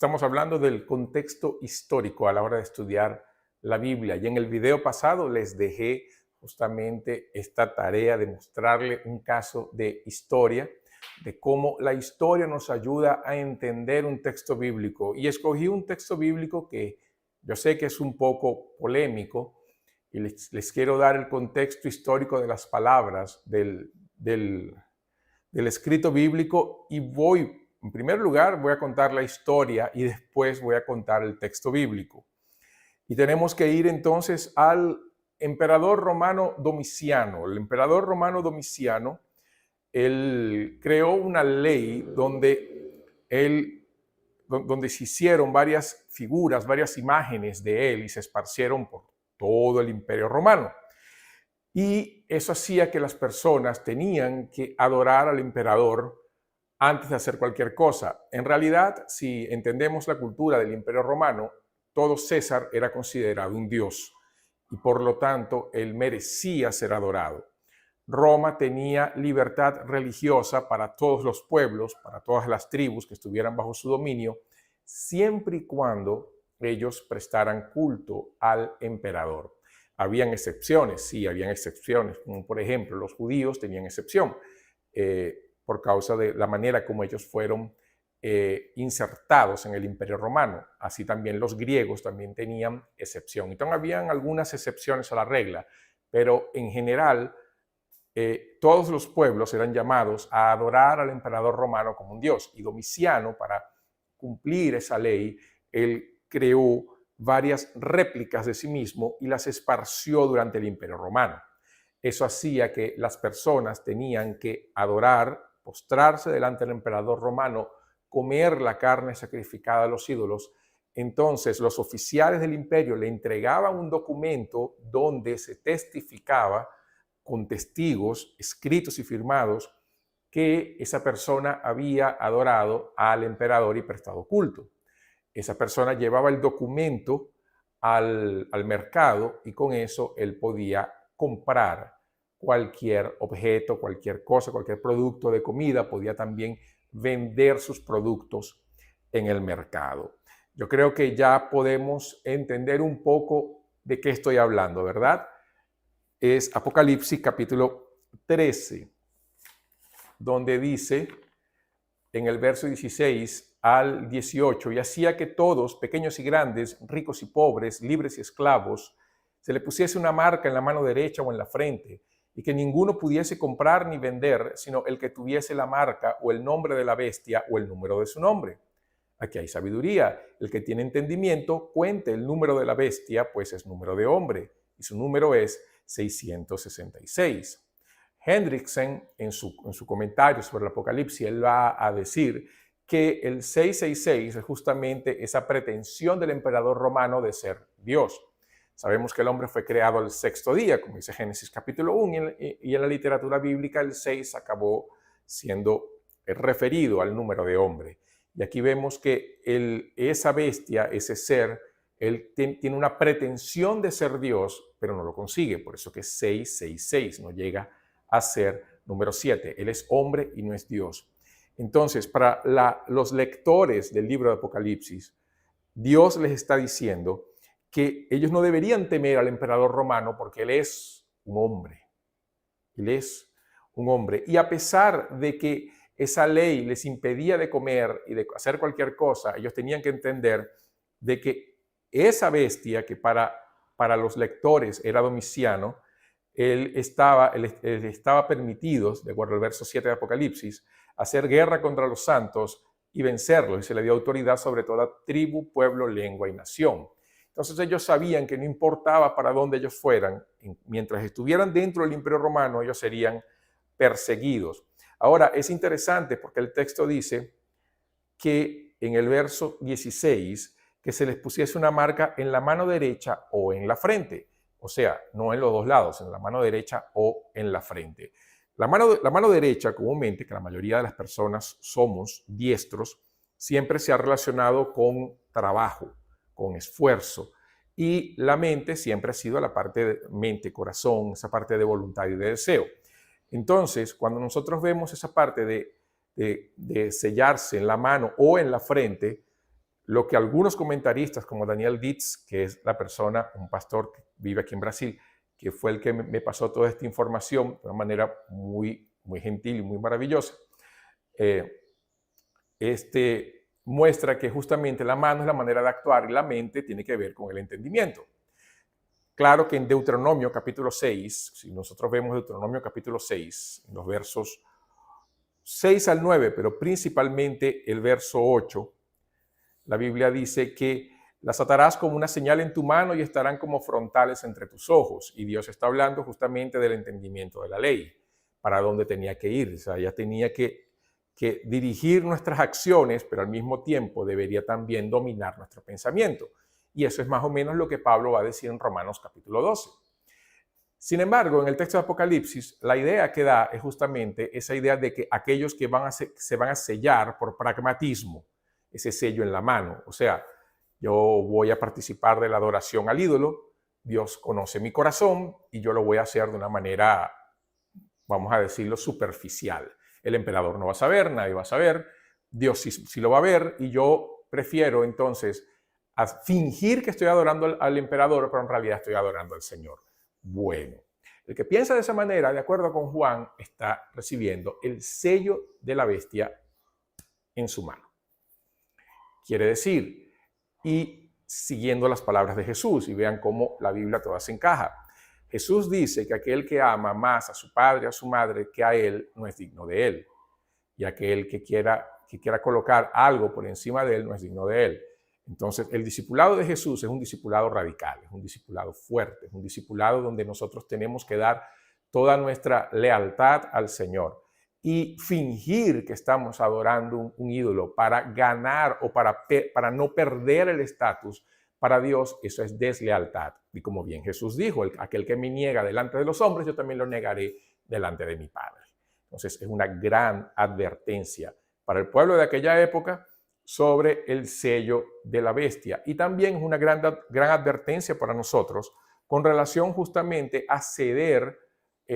Estamos hablando del contexto histórico a la hora de estudiar la Biblia. Y en el video pasado les dejé justamente esta tarea de mostrarle un caso de historia, de cómo la historia nos ayuda a entender un texto bíblico. Y escogí un texto bíblico que yo sé que es un poco polémico y les quiero dar el contexto histórico de las palabras del escrito bíblico y en primer lugar, voy a contar la historia y después voy a contar el texto bíblico. Y tenemos que ir entonces al emperador romano Domiciano. El emperador romano Domiciano, él creó una ley donde se hicieron varias figuras, varias imágenes de él y se esparcieron por todo el imperio romano. Y eso hacía que las personas tenían que adorar al emperador antes de hacer cualquier cosa. En realidad, si entendemos la cultura del Imperio Romano, todo César era considerado un dios y por lo tanto él merecía ser adorado. Roma tenía libertad religiosa para todos los pueblos, para todas las tribus que estuvieran bajo su dominio, siempre y cuando ellos prestaran culto al emperador. Habían excepciones, sí, habían excepciones, como por ejemplo los judíos tenían excepción. Por causa de la manera como ellos fueron insertados en el Imperio Romano. Así también los griegos también tenían excepción. Entonces habían algunas excepciones a la regla, pero en general todos los pueblos eran llamados a adorar al emperador romano como un dios. Y Domiciano, para cumplir esa ley, él creó varias réplicas de sí mismo y las esparció durante el Imperio Romano. Eso hacía que las personas tenían que adorar, postrarse delante del emperador romano, comer la carne sacrificada a los ídolos. Entonces los oficiales del imperio le entregaban un documento donde se testificaba con testigos escritos y firmados que esa persona había adorado al emperador y prestado culto. Esa persona llevaba el documento al mercado y con eso él podía comprar cualquier objeto, cualquier cosa, cualquier producto de comida, podía también vender sus productos en el mercado. Yo creo que ya podemos entender un poco de qué estoy hablando, ¿verdad? Es Apocalipsis capítulo 13, donde dice en el verso 16 al 18, y hacía que todos, pequeños y grandes, ricos y pobres, libres y esclavos, se le pusiese una marca en la mano derecha o en la frente, y que ninguno pudiese comprar ni vender, sino el que tuviese la marca o el nombre de la bestia o el número de su nombre. Aquí hay sabiduría. El que tiene entendimiento, cuente el número de la bestia, pues es número de hombre, y su número es 666. Hendrickson, en su comentario sobre el Apocalipsis, él va a decir que el 666 es justamente esa pretensión del emperador romano de ser Dios. Sabemos que el hombre fue creado el sexto día, como dice Génesis capítulo 1, y en la literatura bíblica el 6 acabó siendo referido al número de hombre. Y aquí vemos que esa bestia, ese ser, él tiene una pretensión de ser Dios, pero no lo consigue. Por eso que 666 no llega a ser número 7. Él es hombre y no es Dios. Entonces, para los lectores del libro de Apocalipsis, Dios les está diciendo que ellos no deberían temer al emperador romano porque él es un hombre. Él es un hombre. Y a pesar de que esa ley les impedía de comer y de hacer cualquier cosa, ellos tenían que entender de que esa bestia que para los lectores era Domiciano, él estaba permitido, de acuerdo al verso 7 de Apocalipsis, hacer guerra contra los santos y vencerlos. Y se le dio autoridad sobre toda tribu, pueblo, lengua y nación. Entonces ellos sabían que no importaba para dónde ellos fueran, mientras estuvieran dentro del Imperio Romano, ellos serían perseguidos. Ahora, es interesante porque el texto dice que en el verso 16, que se les pusiese una marca en la mano derecha o en la frente. O sea, no en los dos lados, en la mano derecha o en la frente. La mano derecha, comúnmente, que la mayoría de las personas somos diestros, siempre se ha relacionado con trabajo, con esfuerzo. Y la mente siempre ha sido la parte de mente, corazón, esa parte de voluntad y de deseo. Entonces, cuando nosotros vemos esa parte de sellarse en la mano o en la frente, lo que algunos comentaristas, como Daniel Dietz, que es la persona, un pastor que vive aquí en Brasil, que fue el que me pasó toda esta información de una manera muy, muy gentil y muy maravillosa, muestra que justamente la mano es la manera de actuar y la mente tiene que ver con el entendimiento. Claro que en Deuteronomio capítulo 6, si nosotros vemos Deuteronomio capítulo 6, en los versos 6 al 9, pero principalmente el verso 8, la Biblia dice que las atarás como una señal en tu mano y estarán como frontales entre tus ojos. Y Dios está hablando justamente del entendimiento de la ley, para dónde tenía que ir. O sea, ya tenía que dirigir nuestras acciones, pero al mismo tiempo debería también dominar nuestro pensamiento. Y eso es más o menos lo que Pablo va a decir en Romanos capítulo 12. Sin embargo, en el texto de Apocalipsis, la idea que da es justamente esa idea de que aquellos que se van a sellar por pragmatismo, ese sello en la mano. O sea, yo voy a participar de la adoración al ídolo, Dios conoce mi corazón y yo lo voy a hacer de una manera, vamos a decirlo, superficial. El emperador no va a saber, nadie va a saber, Dios sí lo va a ver y yo prefiero entonces fingir que estoy adorando al emperador, pero en realidad estoy adorando al Señor. Bueno, el que piensa de esa manera, de acuerdo con Juan, está recibiendo el sello de la bestia en su mano. Quiere decir, y siguiendo las palabras de Jesús, y vean cómo la Biblia toda se encaja. Jesús dice que aquel que ama más a su padre, a su madre, que a él, no es digno de él. Y aquel que quiera colocar algo por encima de él, no es digno de él. Entonces, el discipulado de Jesús es un discipulado radical, es un discipulado fuerte, es un discipulado donde nosotros tenemos que dar toda nuestra lealtad al Señor. Y fingir que estamos adorando un ídolo para ganar o para no perder el estatus, para Dios eso es deslealtad. Y como bien Jesús dijo, aquel que me niega delante de los hombres, yo también lo negaré delante de mi Padre. Entonces es una gran advertencia para el pueblo de aquella época sobre el sello de la bestia. Y también es una gran advertencia para nosotros con relación justamente a ceder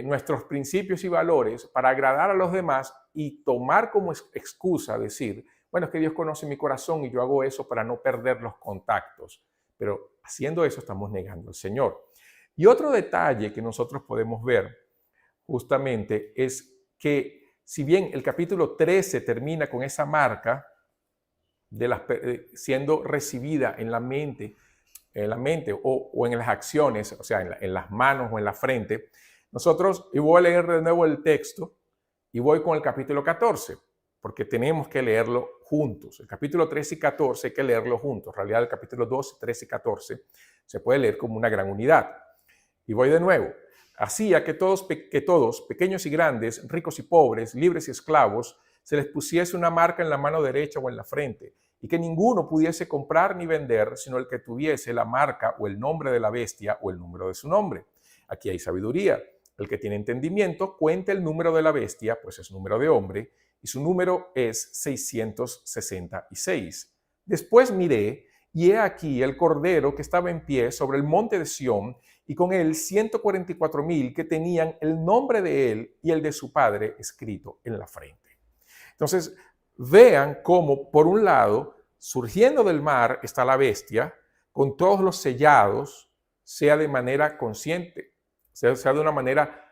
nuestros principios y valores para agradar a los demás y tomar como excusa decir, bueno, es que Dios conoce mi corazón y yo hago eso para no perder los contactos. Pero haciendo eso estamos negando al Señor. Y otro detalle que nosotros podemos ver justamente es que si bien el capítulo 13 termina con esa marca de siendo recibida en la mente o en las acciones, o sea, en las manos o en la frente, nosotros, y voy a leer de nuevo el texto y voy con el capítulo 14, porque tenemos que leerlo juntos. El capítulo 13 y 14 hay que leerlo juntos. En realidad el capítulo 12, 13 y 14 se puede leer como una gran unidad. Y voy de nuevo. Hacía que todos, pequeños y grandes, ricos y pobres, libres y esclavos, se les pusiese una marca en la mano derecha o en la frente, y que ninguno pudiese comprar ni vender, sino el que tuviese la marca o el nombre de la bestia o el número de su nombre. Aquí hay sabiduría. El que tiene entendimiento, cuente el número de la bestia, pues es número de hombre, y su número es 666. Después miré, y he aquí el cordero que estaba en pie sobre el monte de Sión, y con él 144,000 que tenían el nombre de él y el de su padre escrito en la frente. Entonces, vean cómo, por un lado, surgiendo del mar está la bestia, con todos los sellados, sea de manera consciente, sea de una manera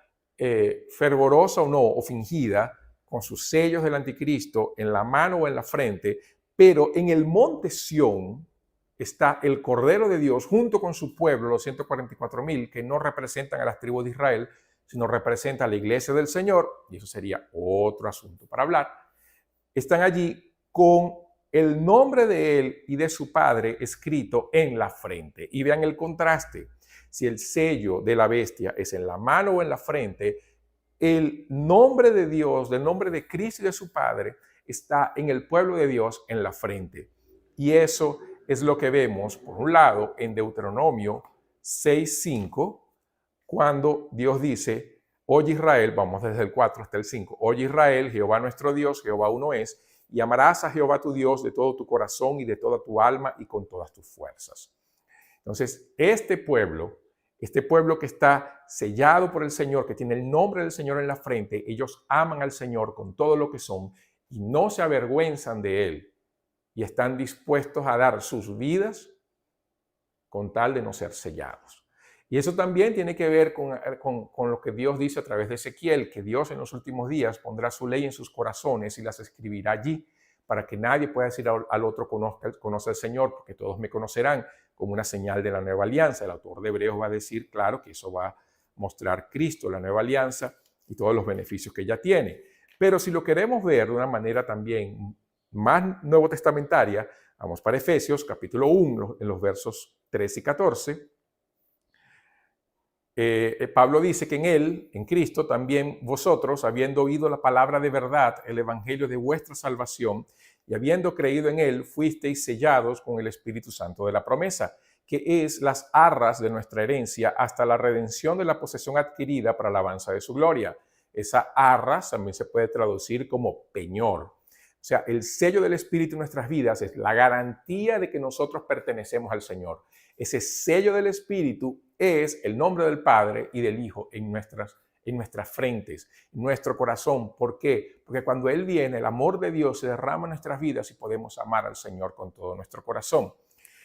fervorosa o no, o fingida, con sus sellos del anticristo en la mano o en la frente, pero en el monte Sión está el Cordero de Dios junto con su pueblo, los 144,000, que no representan a las tribus de Israel, sino representan a la iglesia del Señor, y eso sería otro asunto para hablar. Están allí con el nombre de él y de su padre escrito en la frente. Y vean el contraste. Si el sello de la bestia es en la mano o en la frente, el nombre de Dios, del nombre de Cristo y de su Padre, está en el pueblo de Dios en la frente. Y eso es lo que vemos, por un lado, en Deuteronomio 6:5, cuando Dios dice, oye Israel, vamos desde el 4 hasta el 5, oye Israel, Jehová nuestro Dios, Jehová uno es, y amarás a Jehová tu Dios de todo tu corazón y de toda tu alma y con todas tus fuerzas. Entonces, este pueblo que está sellado por el Señor, que tiene el nombre del Señor en la frente, ellos aman al Señor con todo lo que son y no se avergüenzan de él. y están dispuestos a dar sus vidas con tal de no ser sellados. Y eso también tiene que ver con lo que Dios dice a través de Ezequiel, que Dios en los últimos días pondrá su ley en sus corazones y las escribirá allí, para que nadie pueda decir al otro conoce al Señor, porque todos me conocerán, como una señal de la nueva alianza. El autor de Hebreos va a decir, claro, que eso va a mostrar Cristo, la nueva alianza, y todos los beneficios que ella tiene. Pero si lo queremos ver de una manera también más nuevo testamentaria, vamos para Efesios capítulo 1, en los versos 13 y 14. Pablo dice que en él, en Cristo, también vosotros, habiendo oído la palabra de verdad, el evangelio de vuestra salvación, y habiendo creído en él, fuisteis sellados con el Espíritu Santo de la promesa, que es las arras de nuestra herencia hasta la redención de la posesión adquirida para la alabanza de su gloria. Esa arras también se puede traducir como peñor. O sea, el sello del Espíritu en nuestras vidas es la garantía de que nosotros pertenecemos al Señor. Ese sello del Espíritu es el nombre del Padre y del Hijo en nuestras frentes, en nuestro corazón. ¿Por qué? Porque cuando Él viene, el amor de Dios se derrama en nuestras vidas y podemos amar al Señor con todo nuestro corazón.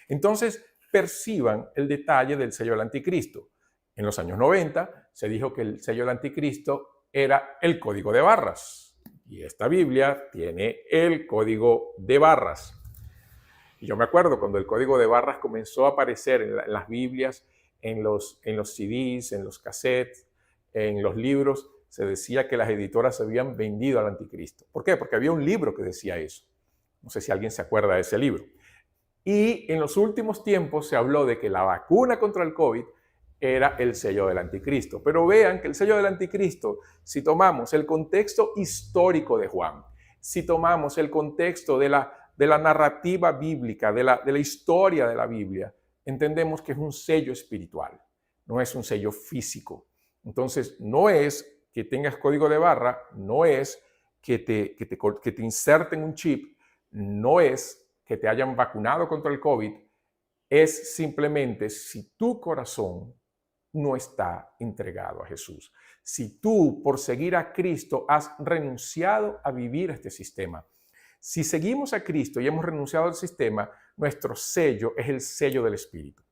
Entonces, perciban el detalle del sello del anticristo. En los años 90 se dijo que el sello del anticristo era el código de barras. Y esta Biblia tiene el código de barras. Y yo me acuerdo cuando el código de barras comenzó a aparecer en las Biblias, en los CDs, en los cassettes, en los libros, se decía que las editoras se habían vendido al anticristo. ¿Por qué? Porque había un libro que decía eso. No sé si alguien se acuerda de ese libro. Y en los últimos tiempos se habló de que la vacuna contra el COVID era el sello del anticristo. Pero vean que el sello del anticristo, si tomamos el contexto histórico de Juan, si tomamos el contexto de la narrativa bíblica, de la historia de la Biblia, entendemos que es un sello espiritual, no es un sello físico. Entonces, no es que tengas código de barra, no es que te inserten un chip, no es que te hayan vacunado contra el COVID, es simplemente si tu corazón no está entregado a Jesús. Si tú, por seguir a Cristo, has renunciado a vivir este sistema. Si seguimos a Cristo y hemos renunciado al sistema, nuestro sello es el sello del Espíritu.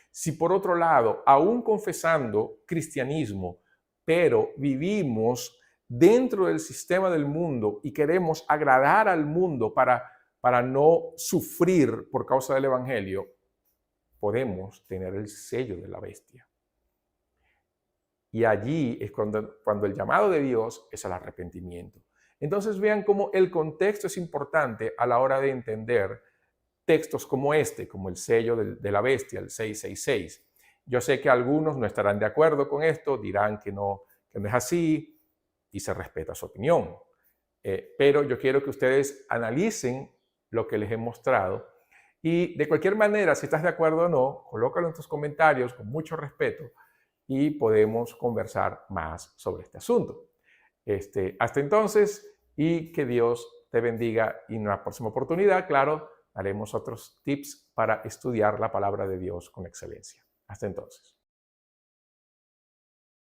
Si por otro lado, aún confesando cristianismo, pero vivimos dentro del sistema del mundo y queremos agradar al mundo para no sufrir por causa del Evangelio, podemos tener el sello de la bestia. Y allí es cuando el llamado de Dios es al arrepentimiento. Entonces vean cómo el contexto es importante a la hora de entender textos como este, como el sello de la bestia, el 666. Yo sé que algunos no estarán de acuerdo con esto, dirán que no es así y se respeta su opinión. Pero yo quiero que ustedes analicen lo que les he mostrado y de cualquier manera, si estás de acuerdo o no, colócalo en tus comentarios con mucho respeto y podemos conversar más sobre este asunto. Hasta entonces, y que Dios te bendiga. Y en una próxima oportunidad, claro, haremos otros tips para estudiar la palabra de Dios con excelencia. Hasta entonces.